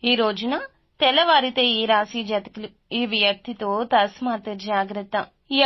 ఈ రోజున తెల్లవారితే ఈ రాశి జాతకులు ఈ వ్యక్తితో తస్మాత్ జాగ్రత్త.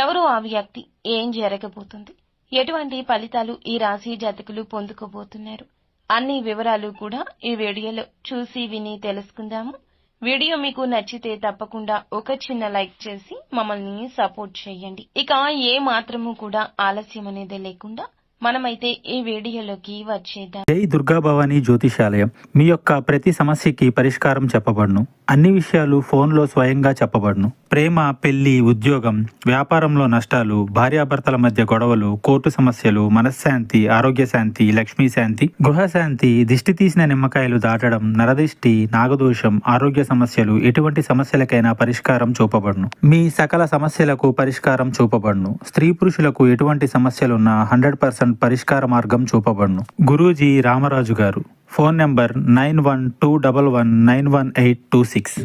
ఎవరు ఆ వ్యక్తి, ఏం జరగబోతుంది, ఎటువంటి ఫలితాలు ఈ రాశి జాతకులు పొందుకోబోతున్నారు అన్ని వివరాలు కూడా ఈ వీడియోలో చూసి విని తెలుసుకుందాము. వీడియో మీకు నచ్చితే తప్పకుండా ఒక చిన్న లైక్ చేసి మమ్మల్ని సపోర్ట్ చేయండి. ఇక ఏ మాత్రము కూడా ఆలస్యం అనేది లేకుండా మనమైతే ఈ వీడియోలోకి వచ్చేద్దాం. జై దుర్గా భవానీ జ్యోతిషాలయం. మీ యొక్క ప్రతి సమస్యకి పరిష్కారం చెప్పబడును. అన్ని విషయాలు ఫోన్లో స్వయంగా చెప్పబడును. ప్రేమ, పెళ్లి, ఉద్యోగం, వ్యాపారంలో నష్టాలు, భార్యాభర్తల మధ్య గొడవలు, కోర్టు సమస్యలు, మనశ్శాంతి, ఆరోగ్య శాంతి, లక్ష్మీ శాంతి, గృహశాంతి, దిష్టి తీసిన నిమ్మకాయలు దాటడం, నరదిష్టి, నాగదోషం, ఆరోగ్య సమస్యలు, ఎటువంటి సమస్యలకైనా పరిష్కారం చూపబడును. మీ సకల సమస్యలకు పరిష్కారం చూపబడును. స్త్రీ పురుషులకు ఎటువంటి సమస్యలున్నా 100% పరిష్కార మార్గం చూపబడును. గురూజీ రామరాజు గారు. Phone number 9121191826.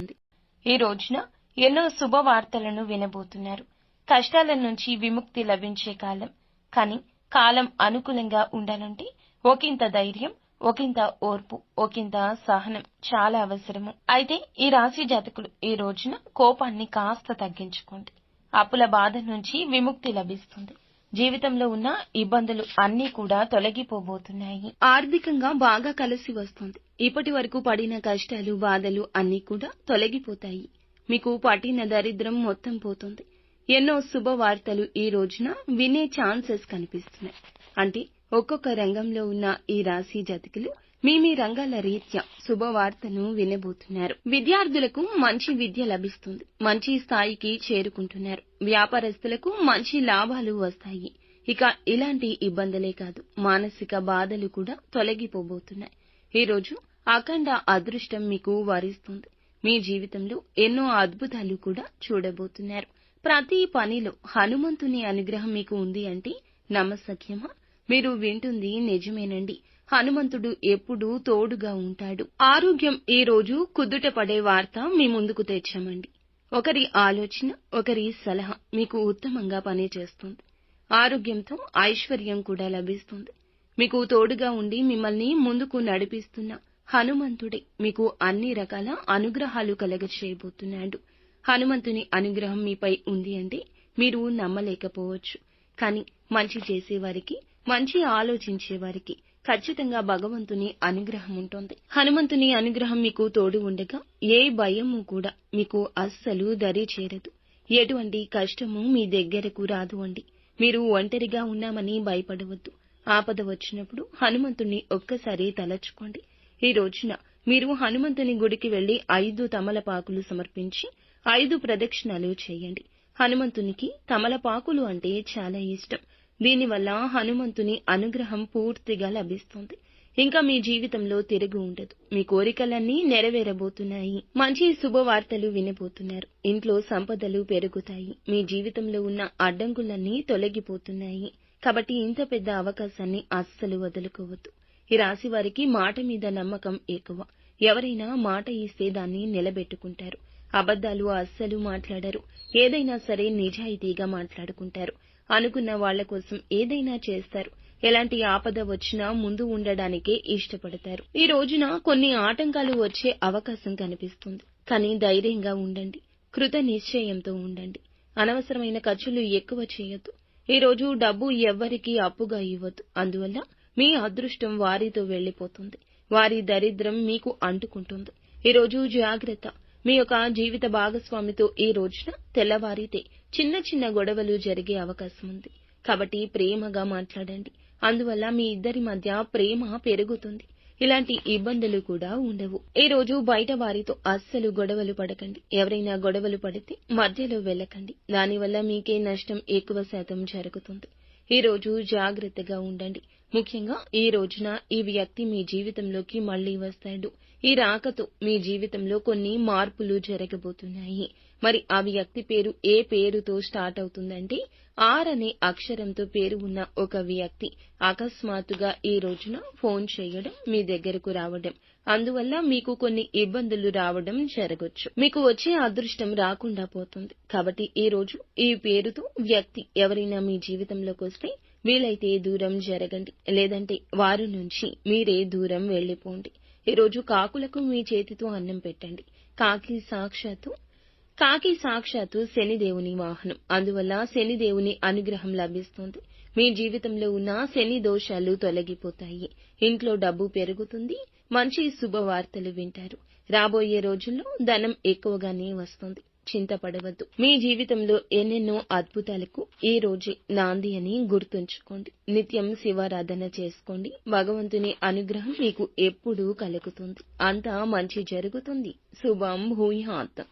ఈ రోజున ఎన్నో శుభవార్తలను వినబోతున్నారు. కష్టాల నుంచి విముక్తి లభించే కాలం. కానీ కాలం అనుకూలంగా ఉండాలంటే ఒకంత ధైర్యం, ఒకంత ఓర్పు, ఒకంత సహనం చాలా అవసరము. అయితే ఈ రాశి జాతకులు ఈ రోజున కోపాన్ని కాస్త తగ్గించుకోండి. అప్పుల బాధ నుంచి విముక్తి లభిస్తుంది. జీవితంలో ఉన్న ఇబ్బందులు అన్నీ కూడా తొలగిపోబోతున్నాయి. ఆర్థికంగా బాగా కలిసి వస్తుంది. ఇప్పటి వరకు పడిన కష్టాలు, బాధలు అన్నీ కూడా తొలగిపోతాయి. మీకు పట్టిన దరిద్రం మొత్తం పోతుంది. ఎన్నో శుభవార్తలు ఈ రోజున వినే ఛాన్సెస్ కనిపిస్తున్నాయి. అంటే ఒక్కొక్క రంగంలో ఉన్న ఈ రాశి జాతకులు మీ రంగాల రీత్యా శుభవార్తను వినబోతున్నారు. విద్యార్థులకు మంచి విద్య లభిస్తుంది. మంచి స్థాయికి చేరుకుంటున్నారు. వ్యాపారస్తులకు మంచి లాభాలు వస్తాయి. ఇక ఇలాంటి ఇబ్బందులే కాదు, మానసిక బాధలు కూడా తొలగిపోబోతున్నాయి. ఈ రోజు అఖండ అదృష్టం మీకు వరిస్తుంది. మీ జీవితంలో ఎన్నో అద్భుతాలు కూడా చూడబోతున్నారు. ప్రతి పనిలో హనుమంతుని అనుగ్రహం మీకు ఉంది అంటే నమ్మసఖ్యమా? మీరు వింటుంది నిజమేనండి. హనుమంతుడు ఎప్పుడూ తోడుగా ఉంటాడు. ఆరోగ్యం ఈ రోజు కుదుట పడే వార్త మీ ముందుకు తెచ్చామండి. ఒకరి ఆలోచన, ఒకరి సలహా మీకు ఉత్తమంగా పనిచేస్తుంది. ఆరోగ్యంతో ఐశ్వర్యం కూడా లభిస్తుంది. మీకు తోడుగా ఉండి మిమ్మల్ని ముందుకు నడిపిస్తున్న హనుమంతుడే మీకు అన్ని రకాల అనుగ్రహాలు కలగచేయబోతున్నాడు. హనుమంతుని అనుగ్రహం మీపై ఉంది అంటే మీరు నమ్మలేకపోవచ్చు. కానీ మంచి చేసేవారికి, మంచి ఆలోచించే వారికి ఖచ్చితంగా భగవంతుని అనుగ్రహం ఉంటుంది. హనుమంతుని అనుగ్రహం మీకు తోడు ఉండగా ఏ భయము కూడా మీకు అస్సలు దరి చేరదు. ఎటువంటి కష్టము మీ దగ్గరకు రాదు అండి. మీరు ఒంటరిగా ఉన్నామని భయపడవద్దు. ఆపద వచ్చినప్పుడు హనుమంతుని ఒక్కసారి తలచుకోండి. ఈ రోజున మీరు హనుమంతుని గుడికి వెళ్లి 5 తమలపాకులు సమర్పించి 5 ప్రదక్షిణాలు చేయండి. హనుమంతునికి తమలపాకులు అంటే చాలా ఇష్టం. దీనివల్ల హనుమంతుని అనుగ్రహం పూర్తిగా లభిస్తుంది. ఇంకా మీ జీవితంలో తిరుగు ఉండదు. మీ కోరికలన్నీ నెరవేరబోతున్నాయి. మంచి శుభవార్తలు వినబోతున్నారు. ఇంట్లో సంపదలు పెరుగుతాయి. మీ జీవితంలో ఉన్న అడ్డంకులన్నీ తొలగిపోతున్నాయి. కాబట్టి ఇంత పెద్ద అవకాశాన్ని అస్సలు వదులుకోవద్దు. ఈ రాశి వారికి మాట మీద నమ్మకం ఎక్కువ. ఎవరైనా మాట ఇస్తే దాన్ని నిలబెట్టుకుంటారు. అబద్ధాలు అస్సలు మాట్లాడరు. ఏదైనా సరే నిజాయితీగా మాట్లాడుకుంటారు. అనుకున్న వాళ్ల కోసం ఏదైనా చేస్తారు. ఎలాంటి ఆపద వచ్చినా ముందు ఉండడానికే ఇష్టపడతారు. ఈ రోజున కొన్ని ఆటంకాలు వచ్చే అవకాశం కనిపిస్తుంది. కానీ ధైర్యంగా ఉండండి. కృత నిశ్చయంతో ఉండండి. అనవసరమైన ఖర్చులు ఎక్కువ చేయొద్దు. ఈ రోజు డబ్బు ఎవ్వరికీ అప్పుగా ఇవ్వద్దు. అందువల్ల మీ అదృష్టం వారితో వెళ్లిపోతుంది. వారి దరిద్రం మీకు అంటుకుంటుంది. ఈ రోజు జాగ్రత్త. మీ యొక్క జీవిత భాగస్వామితో ఈ రోజున తెల్లవారితే చిన్న చిన్న గొడవలు జరిగే అవకాశం ఉంది. కాబట్టి ప్రేమగా మాట్లాడండి. అందువల్ల మీ ఇద్దరి మధ్య ప్రేమ పెరుగుతుంది. ఇలాంటి ఇబ్బందులు కూడా ఉండవు. ఈ రోజు బయట వారితో అస్సలు గొడవలు పడకండి. ఎవరైనా గొడవలు పడితే మధ్యలో వెళ్ళకండి. దానివల్ల మీకే నష్టం ఎక్కువ శాతం జరుగుతుంది. ఈ రోజు జాగ్రత్తగా ఉండండి. ముఖ్యంగా ఈ రోజున ఈ వ్యక్తి మీ జీవితంలోకి మళ్లీ వస్తాడు. ఈ రాకతో మీ జీవితంలో కొన్ని మార్పులు జరగబోతున్నాయి. మరి ఆ వ్యక్తి పేరు ఏ పేరుతో స్టార్ట్ అవుతుందంటే ఆర్ అనే అక్షరంతో పేరు ఉన్న ఒక వ్యక్తి అకస్మాత్తుగా ఈ రోజున ఫోన్ చేయడం, మీ దగ్గరకు రావడం, అందువల్ల మీకు కొన్ని ఇబ్బందులు రావడం జరగొచ్చు. మీకు వచ్చే అదృష్టం రాకుండా పోతుంది. కాబట్టి ఈ రోజు ఈ పేరుతో వ్యక్తి ఎవరైనా మీ జీవితంలోకి వస్తే వీలైతే దూరం జరగండి. లేదంటే వారి నుంచి మీరే దూరం వెళ్లిపోండి. ఈరోజు కాకులకు మీ చేతితో అన్నం పెట్టండి. కాకి సాక్షాత్తు శనిదేవుని వాహనం. అందువల్ల శనిదేవుని అనుగ్రహం లభిస్తుంది. మీ జీవితంలో ఉన్న శని దోషాలు తొలగిపోతాయి. ఇంట్లో డబ్బు పెరుగుతుంది. మంచి శుభవార్తలు వింటారు. రాబోయే రోజుల్లో ధనం ఎక్కువగానే వస్తుంది. చింతపడవద్దు. మీ జీవితంలో ఎన్నెన్నో అద్భుతాలకు ఈ రోజే నాంది అని గుర్తుంచుకోండి. నిత్యం శివారాధన చేసుకోండి. భగవంతుని అనుగ్రహం మీకు ఎప్పుడూ కలుగుతుంది. అంతా మంచి జరుగుతుంది. శుభం భూయాత్.